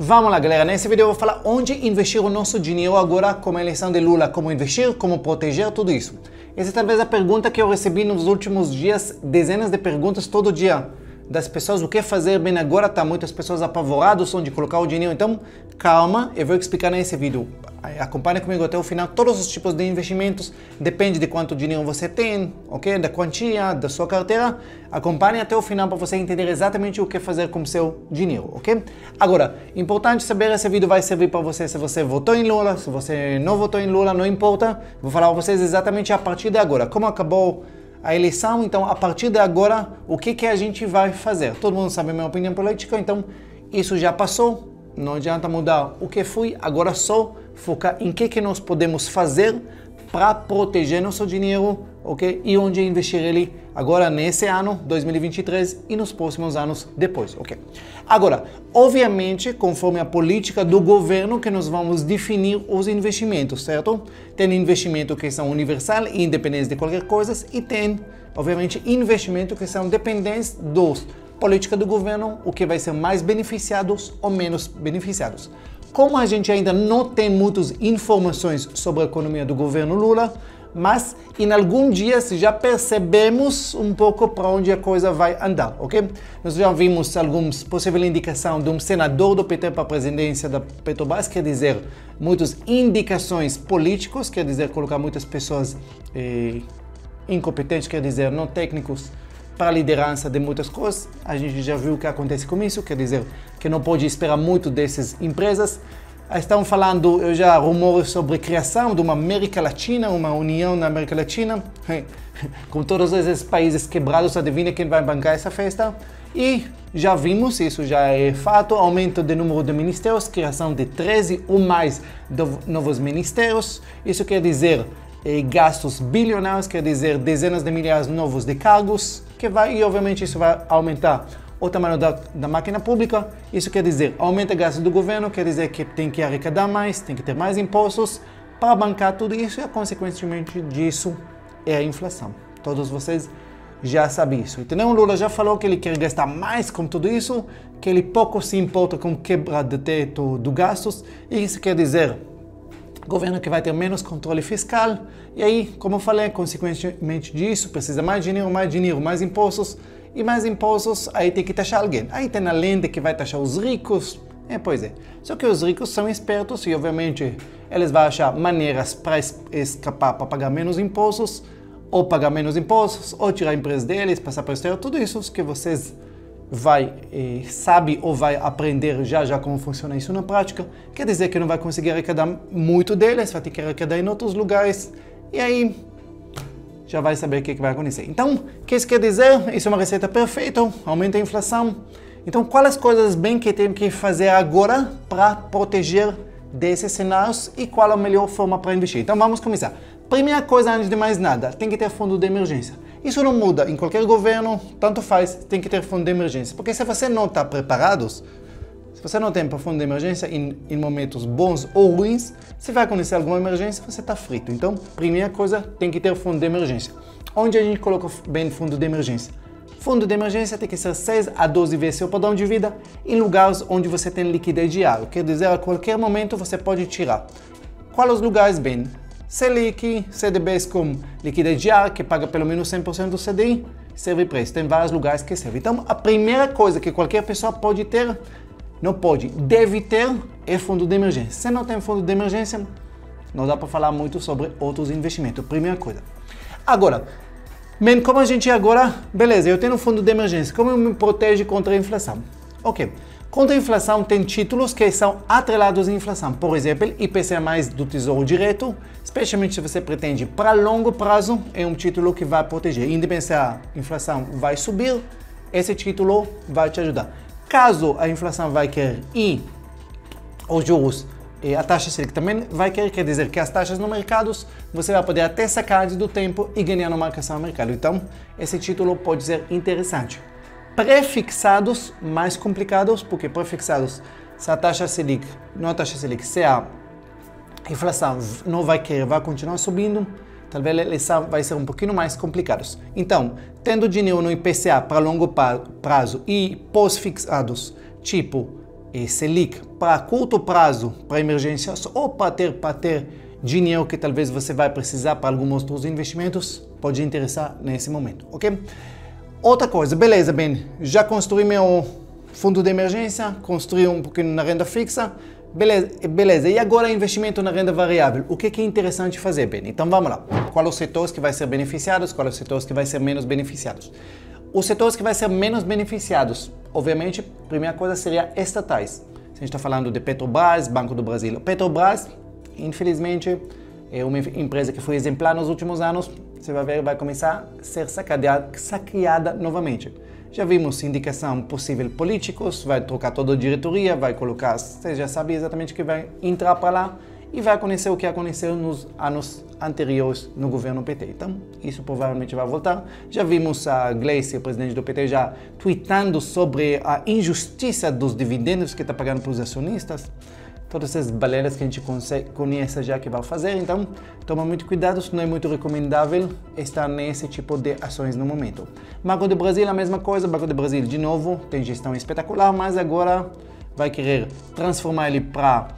Vamos lá, galera. Nesse vídeo eu vou falar onde investir o nosso dinheiro agora com a eleição de Lula, como investir, como proteger, tudo isso. Essa é talvez a pergunta que eu recebi nos últimos dias, dezenas de perguntas todo dia das pessoas, o que fazer bem agora, tá muitas pessoas apavoradas onde colocar o dinheiro, então calma, eu vou explicar nesse vídeo. Acompanhe comigo até o final, todos os tipos de investimentos, depende de quanto dinheiro você tem, ok? Da quantia, da sua carteira, acompanhe até o final para você entender exatamente o que fazer com o seu dinheiro, ok? Agora, importante saber, esse vídeo vai servir para você se você votou em Lula, se você não votou em Lula, não importa, vou falar para vocês exatamente a partir de agora, como acabou a eleição, então a partir de agora, o que a gente vai fazer? Todo mundo sabe a minha opinião política, então isso já passou, não adianta mudar o que foi, agora só focar em que nós podemos fazer para proteger nosso dinheiro, ok? E onde investir ele agora nesse ano, 2023, e nos próximos anos depois, ok? Agora, obviamente, conforme a política do governo que nós vamos definir os investimentos, certo? Tem investimento que são universal e independentes de qualquer coisa, e tem, obviamente, investimento que são dependentes dos política do governo, o que vai ser mais beneficiados ou menos beneficiados. Como a gente ainda não tem muitas informações sobre a economia do governo Lula, mas em alguns dias já percebemos um pouco para onde a coisa vai andar, ok? Nós já vimos algumas possíveis indicações de um senador do PT para a presidência da Petrobras, quer dizer, muitas indicações políticas, quer dizer, colocar muitas pessoas incompetentes, quer dizer, não técnicos, para a liderança de muitas coisas. A gente já viu o que acontece com isso, quer dizer que não pode esperar muito dessas empresas. Estão falando já rumores sobre a criação de uma América Latina, uma união na América Latina, com todos esses países quebrados, adivinha quem vai bancar essa festa? E já vimos, isso já é fato, aumento do número de ministérios, criação de 13 ou mais novos ministérios. Isso quer dizer gastos bilionários, quer dizer dezenas de milhares novos de cargos, e obviamente isso vai aumentar o tamanho da máquina pública. Isso quer dizer aumenta gastos do governo, quer dizer que tem que arrecadar mais, tem que ter mais impostos para bancar tudo isso, e consequentemente disso é a inflação. Todos vocês já sabem isso. Então o Lula já falou que ele quer gastar mais com tudo isso, que ele pouco se importa com quebra de teto de gastos, e isso quer dizer governo que vai ter menos controle fiscal, e aí, como eu falei, consequentemente disso, precisa mais dinheiro, mais impostos, e mais impostos, aí tem que taxar alguém. Aí tem a lenda que vai taxar os ricos, pois é. Só que os ricos são espertos e, obviamente, eles vão achar maneiras para escapar, para pagar menos impostos, ou pagar menos impostos, ou tirar a empresa deles, passar para o exterior, tudo isso que vocês sabe ou vai aprender já como funciona isso na prática. Quer dizer que não vai conseguir arrecadar muito deles, vai ter que arrecadar em outros lugares, e aí já vai saber o que vai acontecer. Então, o que isso quer dizer? Isso é uma receita perfeita, aumenta a inflação. Então, quais as coisas bem que tem que fazer agora para proteger desses cenários e qual a melhor forma para investir? Então, vamos começar. Primeira coisa, antes de mais nada, tem que ter fundo de emergência. Isso não muda em qualquer governo, tanto faz, tem que ter fundo de emergência. Porque se você não está preparado, se você não tem fundo de emergência em momentos bons ou ruins, se vai acontecer alguma emergência, você está frito. Então, primeira coisa, tem que ter fundo de emergência. Onde a gente coloca bem fundo de emergência? Fundo de emergência tem que ser 6 a 12 vezes seu padrão de vida em lugares onde você tem liquidez diária. Quer dizer, a qualquer momento você pode tirar. Quais os lugares bem? Selic, CDBs com liquidez diária, que paga pelo menos 100% do CDI, serve para isso. Tem vários lugares que servem. Então, a primeira coisa que qualquer pessoa pode ter, não pode, deve ter, é fundo de emergência. Se não tem fundo de emergência, não dá para falar muito sobre outros investimentos. Primeira coisa. Agora, bem, como a gente agora, beleza, eu tenho um fundo de emergência, como eu me protejo contra a inflação? Ok. Contra a inflação tem títulos que são atrelados à inflação. Por exemplo, IPCA+, do Tesouro Direto, especialmente se você pretende para longo prazo, é um título que vai proteger. Independente se a inflação vai subir, esse título vai te ajudar. Caso a inflação vai querer ir, os juros e a taxa Selic também vai querer, quer dizer que as taxas no mercado, você vai poder até sacar antes do tempo e ganhar na marcação no mercado. Então, esse título pode ser interessante. Pré-fixados, mais complicados, porque pré-fixados, se a taxa Selic, não a taxa Selic, se a inflação não vai querer, vai continuar subindo, talvez eles vai ser um pouquinho mais complicados. Então, tendo dinheiro no IPCA para longo prazo e pós-fixados, tipo Selic para curto prazo, para emergências ou para ter dinheiro que talvez você vai precisar para alguns outros investimentos, pode interessar nesse momento, ok? Outra coisa, beleza, bem, já construí meu fundo de emergência, construí um pouquinho na renda fixa, beleza. E agora investimento na renda variável, o que é interessante fazer, bem? Então vamos lá, quais os setores que vai ser beneficiados, quais os setores que vai ser menos beneficiados? Os setores que vai ser menos beneficiados, obviamente, a primeira coisa seria estatais. Se a gente está falando de Petrobras, Banco do Brasil. Petrobras, infelizmente, é uma empresa que foi exemplar nos últimos anos, você vai ver, vai começar a ser saqueada novamente. Já vimos indicação possível políticos, vai trocar toda a diretoria, vai colocar, você já sabe exatamente que vai entrar para lá e vai acontecer o que aconteceu nos anos anteriores no governo PT. Então, isso provavelmente vai voltar. Já vimos a Gleice, o presidente do PT, já tweetando sobre a injustiça dos dividendos que está pagando para os acionistas. Todas essas balelas que a gente conhece já que vai fazer, então toma muito cuidado, não é muito recomendável estar nesse tipo de ações no momento. Banco do Brasil, a mesma coisa, Banco do Brasil de novo, tem gestão espetacular, mas agora vai querer transformar ele para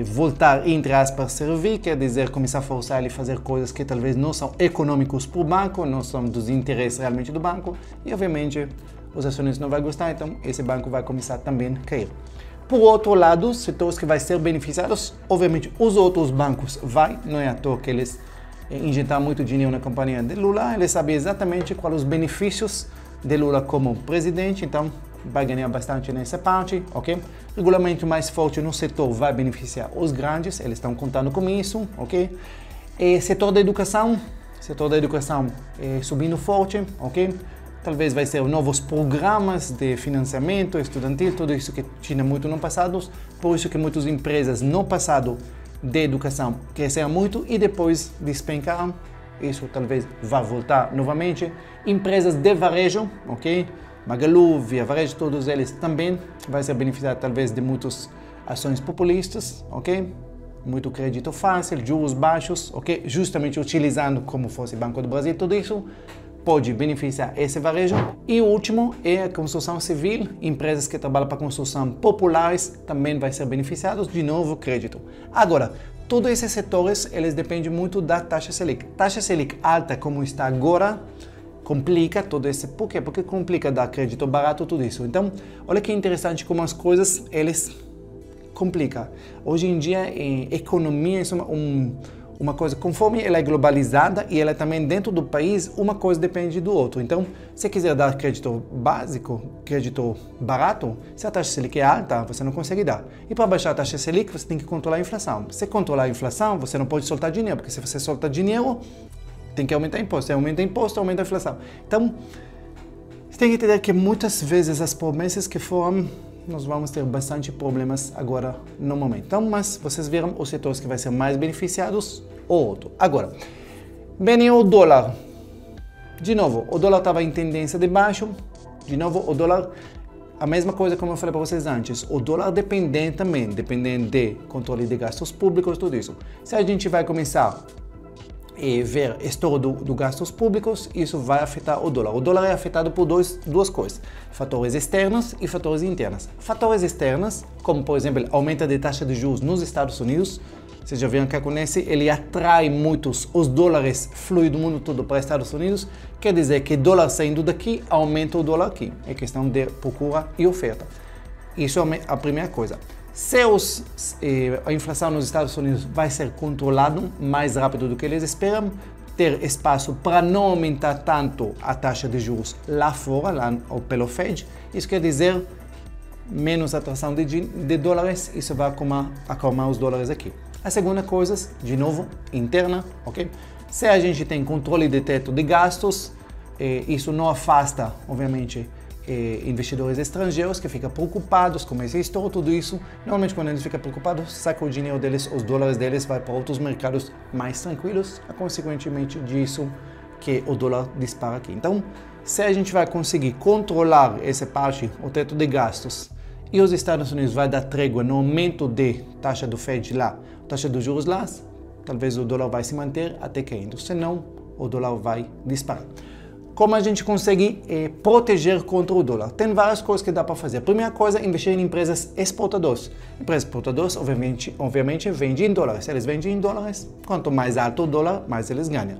voltar, entre aspas, servir, quer dizer, começar a forçar ele a fazer coisas que talvez não são econômicos para o banco, não são dos interesses realmente do banco, e obviamente os acionistas não vão gostar, então esse banco vai começar também a cair. Por outro lado, setores que vai ser beneficiados, obviamente os outros bancos não é à toa que eles injetaram muito dinheiro na campanha de Lula, eles sabem exatamente quais os benefícios de Lula como presidente, então vai ganhar bastante nessa parte, ok? Regulamento mais forte no setor vai beneficiar os grandes, eles estão contando com isso, ok? E setor da educação subindo forte, ok? Talvez vai ser novos programas de financiamento estudantil, tudo isso que tinha muito no passado, por isso que muitas empresas no passado de educação cresceram muito e depois despencaram, isso talvez vá voltar novamente. Empresas de varejo, ok? Magalu, Via Varejo, todos eles também vai ser beneficiado talvez de muitas ações populistas, ok? Muito crédito fácil, juros baixos, ok? Justamente utilizando como fosse Banco do Brasil, tudo isso pode beneficiar esse varejo. E o último é a construção civil, empresas que trabalham para construção populares também vai ser beneficiados, de novo crédito. Agora, todos esses setores, eles dependem muito da taxa Selic. Taxa Selic alta como está agora, complica todo esse... Por quê? Porque complica dar crédito barato, tudo isso. Então, olha que interessante como as coisas, eles complicam. Hoje em dia, em economia, isso é uma coisa, conforme ela é globalizada e ela é também dentro do país, uma coisa depende do outro. Então, se quiser dar crédito básico, crédito barato, se a taxa Selic é alta, você não consegue dar. E para baixar a taxa Selic, você tem que controlar a inflação. Se controlar a inflação, você não pode soltar dinheiro, porque se você solta dinheiro, tem que aumentar imposto. Se aumenta imposto, aumenta a inflação. Então, você tem que entender que muitas vezes as promessas que foram, nós vamos ter bastante problemas agora no momento. Então, mas vocês viram os setores que vão ser mais beneficiados ou outro. Agora, bem, o dólar. De novo, o dólar estava em tendência de baixo. De novo, o dólar, a mesma coisa como eu falei para vocês antes. O dólar depende de controle de gastos públicos, tudo isso. Se a gente vai começar a ver estouro dos gastos públicos, isso vai afetar o dólar. O dólar é afetado por duas coisas, fatores externos e fatores internos. Fatores externos, como por exemplo, aumento de taxa de juros nos Estados Unidos, vocês já viram que acontece, ele atrai muitos, os dólares fluem do mundo todo para os Estados Unidos, quer dizer que dólar saindo daqui, aumenta o dólar aqui. É questão de procura e oferta. Isso é a primeira coisa. Se a inflação nos Estados Unidos vai ser controlada mais rápido do que eles esperam, ter espaço para não aumentar tanto a taxa de juros lá fora, lá pelo Fed, isso quer dizer menos atração de dólares, isso vai acalmar os dólares aqui. A segunda coisa, de novo, interna, ok? Se a gente tem controle de teto de gastos, isso não afasta, obviamente, investidores estrangeiros que ficam preocupados com esse estouro, tudo isso. Normalmente, quando eles ficam preocupados, sacam o dinheiro deles, os dólares deles, vai para outros mercados mais tranquilos, consequentemente disso que o dólar dispara aqui. Então, se a gente vai conseguir controlar essa parte, o teto de gastos, e os Estados Unidos vai dar trégua no aumento de taxa do Fed lá, taxa dos juros lá, talvez o dólar vai se manter até caindo, senão o dólar vai disparar. como a gente consegue proteger contra o dólar? Tem várias coisas que dá para fazer. A primeira coisa é investir em empresas exportadoras. Empresas exportadoras, obviamente, vendem em dólares. Se eles vendem em dólares, quanto mais alto o dólar, mais eles ganham.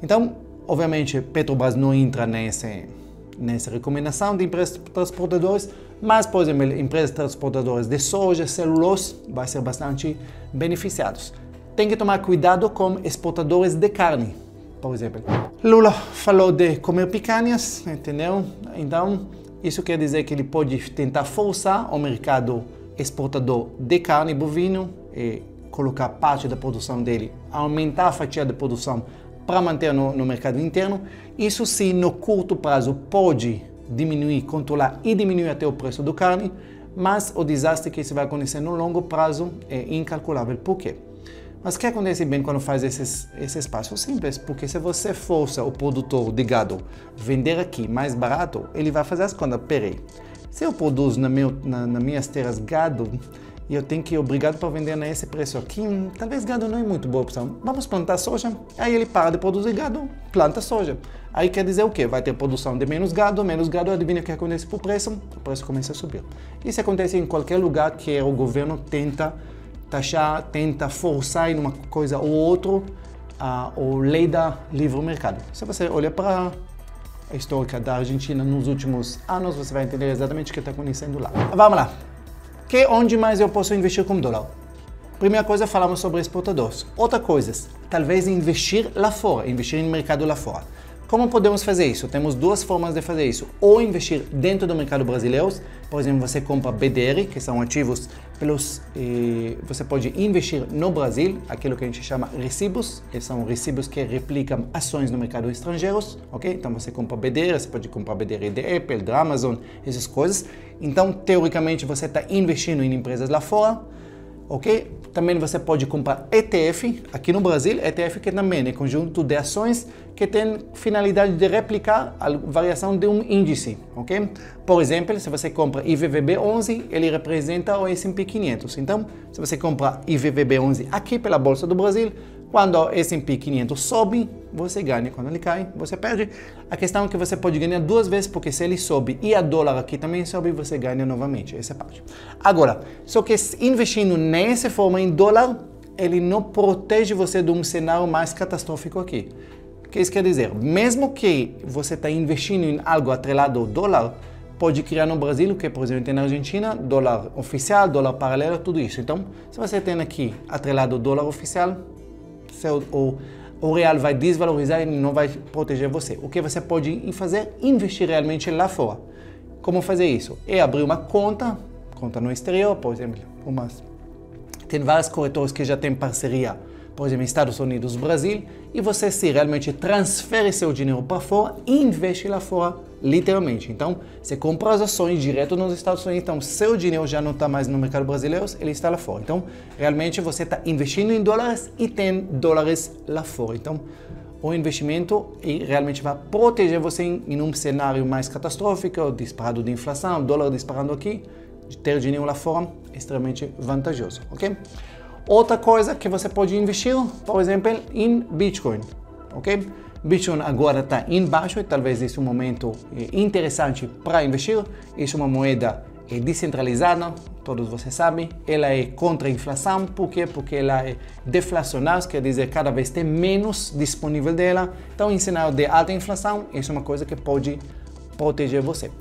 Então, obviamente, Petrobras não entra nessa recomendação de empresas transportadoras, mas, por exemplo, empresas transportadoras de soja, celulose, vai ser bastante beneficiados. Tem que tomar cuidado com exportadores de carne, por exemplo. Lula falou de comer picanhas, entendeu? Então, isso quer dizer que ele pode tentar forçar o mercado exportador de carne bovino e colocar parte da produção dele, aumentar a fatia de produção para manter no mercado interno. Isso sim, no curto prazo, pode diminuir, controlar e diminuir até o preço da carne, mas o desastre que isso vai acontecer no longo prazo é incalculável. Por quê? Mas o que acontece bem quando faz esses passos? Simples, porque se você força o produtor de gado vender aqui mais barato, ele vai fazer as contas. Peraí, se eu produzo nas minhas terras gado, e eu tenho que ir obrigado para vender nesse preço aqui, talvez gado não é muito boa opção. Vamos plantar soja, aí ele para de produzir gado, planta soja. Aí quer dizer o quê? Vai ter produção de menos gado, adivinha o que acontece com o preço começa a subir. Isso acontece em qualquer lugar que o governo tenta taxar, tenta forçar em uma coisa ou outra a lei da livre mercado. Se você olha para a história da Argentina nos últimos anos, você vai entender exatamente o que está acontecendo lá. Vamos lá. Onde mais eu posso investir com dólar? Primeira coisa, falamos sobre exportadores. Outra coisa, talvez investir lá fora, investir em mercado lá fora. Como podemos fazer isso? Temos duas formas de fazer isso. Ou investir dentro do mercado brasileiro, por exemplo, você compra BDR, que são ativos você pode investir no Brasil, aquilo que a gente chama recibos, que são recibos que replicam ações no mercado estrangeiros, ok? Então você compra BDR, você pode comprar BDR de Apple, da Amazon, essas coisas. Então, teoricamente, você está investindo em empresas lá fora, ok? Também você pode comprar ETF, aqui no Brasil, ETF que também é conjunto de ações que tem finalidade de replicar a variação de um índice, ok? Por exemplo, se você compra IVVB11, ele representa o S&P 500. Então, se você compra IVVB11 aqui pela Bolsa do Brasil, quando o S&P 500 sobe, você ganha. Quando ele cai, você perde. A questão é que você pode ganhar duas vezes, porque se ele sobe e a dólar aqui também sobe, você ganha novamente. Essa é a parte. Agora, só que investindo nessa forma em dólar, ele não protege você de um cenário mais catastrófico aqui. O que isso quer dizer? Mesmo que você está investindo em algo atrelado ao dólar, pode criar no Brasil, que por exemplo tem na Argentina, dólar oficial, dólar paralelo, tudo isso. Então, se você tem aqui atrelado ao dólar oficial, o real vai desvalorizar e não vai proteger você. O que você pode fazer? Investir realmente lá fora. Como fazer isso? É abrir uma conta no exterior, por exemplo. Tem várias corretoras que já têm parceria, por exemplo, Estados Unidos, Brasil, e você se realmente transfere seu dinheiro para fora e investe lá fora, literalmente. Então, você compra as ações direto nos Estados Unidos, então seu dinheiro já não está mais no mercado brasileiro, ele está lá fora. Então, realmente você está investindo em dólares e tem dólares lá fora. Então, o investimento realmente vai proteger você em um cenário mais catastrófico, disparado de inflação, dólar disparando aqui, de ter dinheiro lá fora, extremamente vantajoso, ok? Outra coisa que você pode investir, por exemplo, em Bitcoin, ok? Bitcoin agora está em baixo e talvez esse é um momento interessante para investir. Isso é uma moeda descentralizada, todos vocês sabem. Ela é contra a inflação, por quê? Porque ela é deflacionária, quer dizer, cada vez tem menos disponível dela. Então, em cenário de alta inflação, isso é uma coisa que pode proteger você.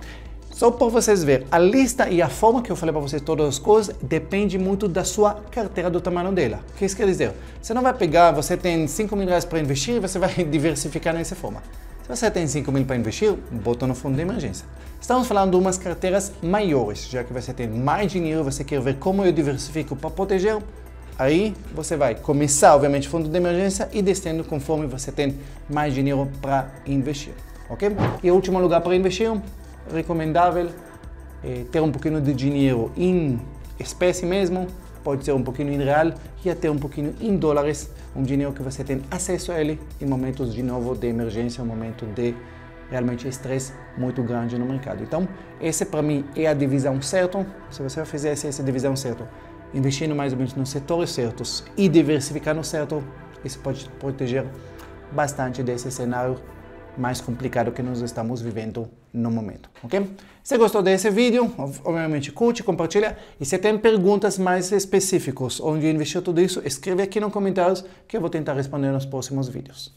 Só para vocês verem, a lista e a forma que eu falei para vocês, todas as coisas, depende muito da sua carteira, do tamanho dela. O que isso quer dizer? Você não vai pegar, você tem 5 mil reais para investir e você vai diversificar dessa forma. Se você tem 5 mil para investir, bota no fundo de emergência. Estamos falando de umas carteiras maiores, já que você tem mais dinheiro, você quer ver como eu diversifico para proteger, aí você vai começar, obviamente, fundo de emergência e descendo conforme você tem mais dinheiro para investir, ok? E o último lugar para investir, recomendável ter um pouquinho de dinheiro em espécie mesmo, pode ser um pouquinho em real e até um pouquinho em dólares, um dinheiro que você tem acesso a ele em momentos de novo de emergência, um momento de realmente estresse muito grande no mercado. Então, essa para mim é a divisão certa. Se você fizer essa divisão certa, investindo mais ou menos nos setores certos e diversificando certo, isso pode proteger bastante desse cenário mais complicado que nós estamos vivendo no momento, ok? Se gostou desse vídeo, obviamente curte, compartilha, e se tem perguntas mais específicas onde investir tudo isso, escreve aqui nos comentários que eu vou tentar responder nos próximos vídeos.